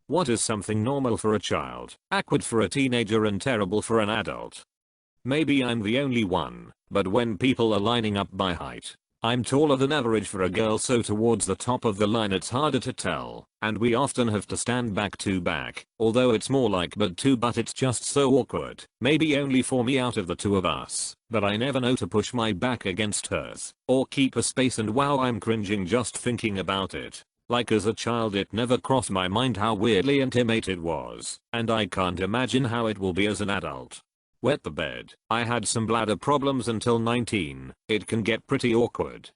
What is something normal for a child, awkward for a teenager and terrible for an adult? Maybe I'm the only one, but when people are lining up by height, I'm taller than average for a girl, so towards the top of the line it's harder to tell, and we often have to stand back to back, although it's more like but it's just so awkward. Maybe only for me out of the two of us, but I never know to push my back against hers, or keep a space, and wow, I'm cringing just thinking about it. Like as a child it never crossed my mind how weirdly intimate it was, and I can't imagine how it will be as an adult. Wet the bed. I had some bladder problems until 19, it can get pretty awkward.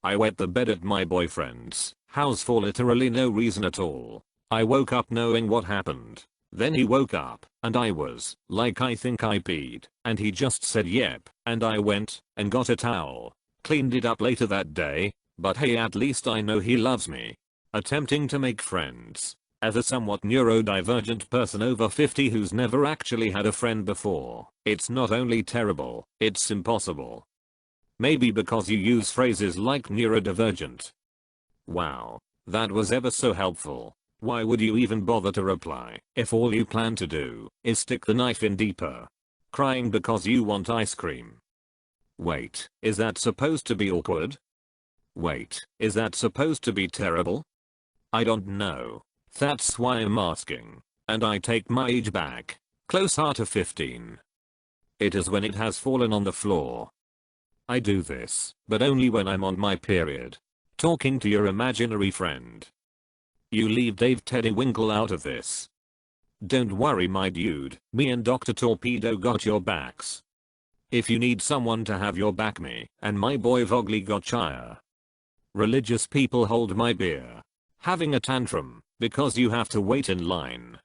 I wet the bed at my boyfriend's house for literally no reason at all. I woke up knowing what happened. Then he woke up, and I was like, I think I peed, and he just said yep, and I went and got a towel, cleaned it up later that day. But hey, at least I know he loves me. Attempting to make friends. As a somewhat neurodivergent person over 50 who's never actually had a friend before, it's not only terrible, it's impossible. Maybe because you use phrases like neurodivergent. Wow. That was ever so helpful. Why would you even bother to reply if all you plan to do is stick the knife in deeper? Crying because you want ice cream. Wait, is that supposed to be awkward? Wait, is that supposed to be terrible? I don't know. That's why I'm asking. And I take my age back. Closer to 15. It is when it has fallen on the floor. I do this, but only when I'm on my period. Talking to your imaginary friend. You leave Dave Teddy Winkle out of this. Don't worry my dude, me and Dr. Torpedo got your backs. If you need someone to have your back, me and my boy Vogley got Chire. Religious people hold my beer. Having a tantrum because you have to wait in line.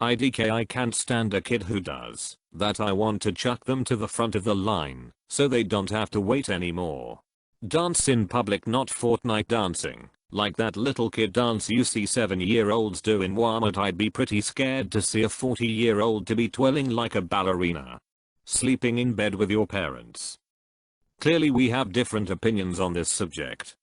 IDK, I can't stand a kid who does that. I want to chuck them to the front of the line so they don't have to wait anymore. Dance in public, not Fortnite dancing. Like that little kid dance you see 7-year-olds do in Walmart. I'd be pretty scared to see a 40-year-old to be twirling like a ballerina. Sleeping in bed with your parents. Clearly we have different opinions on this subject.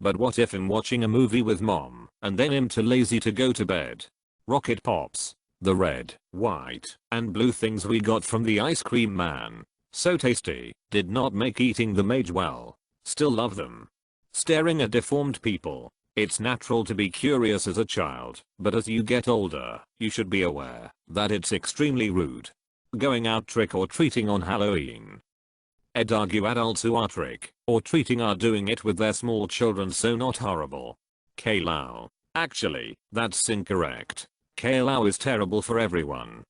But what if I'm watching a movie with mom, and then I'm too lazy to go to bed? Rocket Pops. The red, white, and blue things we got from the ice cream man. So tasty. Did not make eating them age well. Still love them. Staring at deformed people. It's natural to be curious as a child, but as you get older, you should be aware that it's extremely rude. Going out trick or treating on Halloween. I'd argue adults who are trick or treating are doing it with their small children, so not horrible. K-Lau. Actually, that's incorrect. K-Lau is terrible for everyone.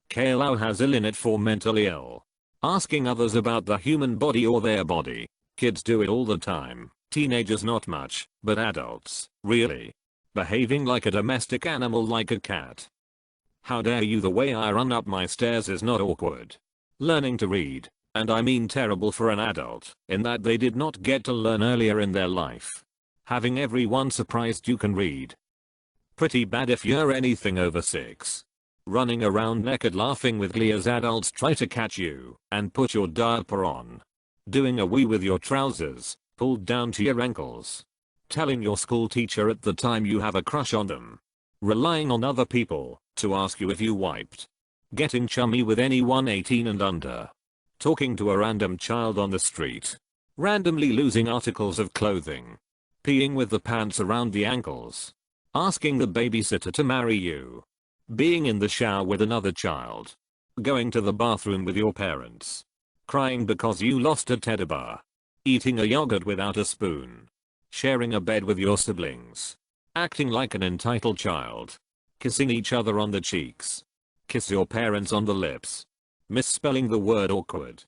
K-Lau has ill in it for mentally ill. Asking others about the human body or their body. Kids do it all the time. Teenagers not much, but adults, really. Behaving like a domestic animal like a cat. How dare you? The way I run up my stairs is not awkward. Learning to read. And I mean terrible for an adult, in that they did not get to learn earlier in their life. Having everyone surprised you can read. Pretty bad if you're anything over 6. Running around naked laughing with glee as adults try to catch you and put your diaper on. Doing a wee with your trousers pulled down to your ankles. Telling your school teacher at the time you have a crush on them. Relying on other people to ask you if you wiped. Getting chummy with anyone 18 and under. Talking to a random child on the street. Randomly losing articles of clothing. Peeing with the pants around the ankles. Asking the babysitter to marry you. Being in the shower with another child. Going to the bathroom with your parents. Crying because you lost a teddy bear. Eating a yogurt without a spoon. Sharing a bed with your siblings. Acting like an entitled child. Kissing each other on the cheeks. Kiss your parents on the lips. Misspelling the word awkward.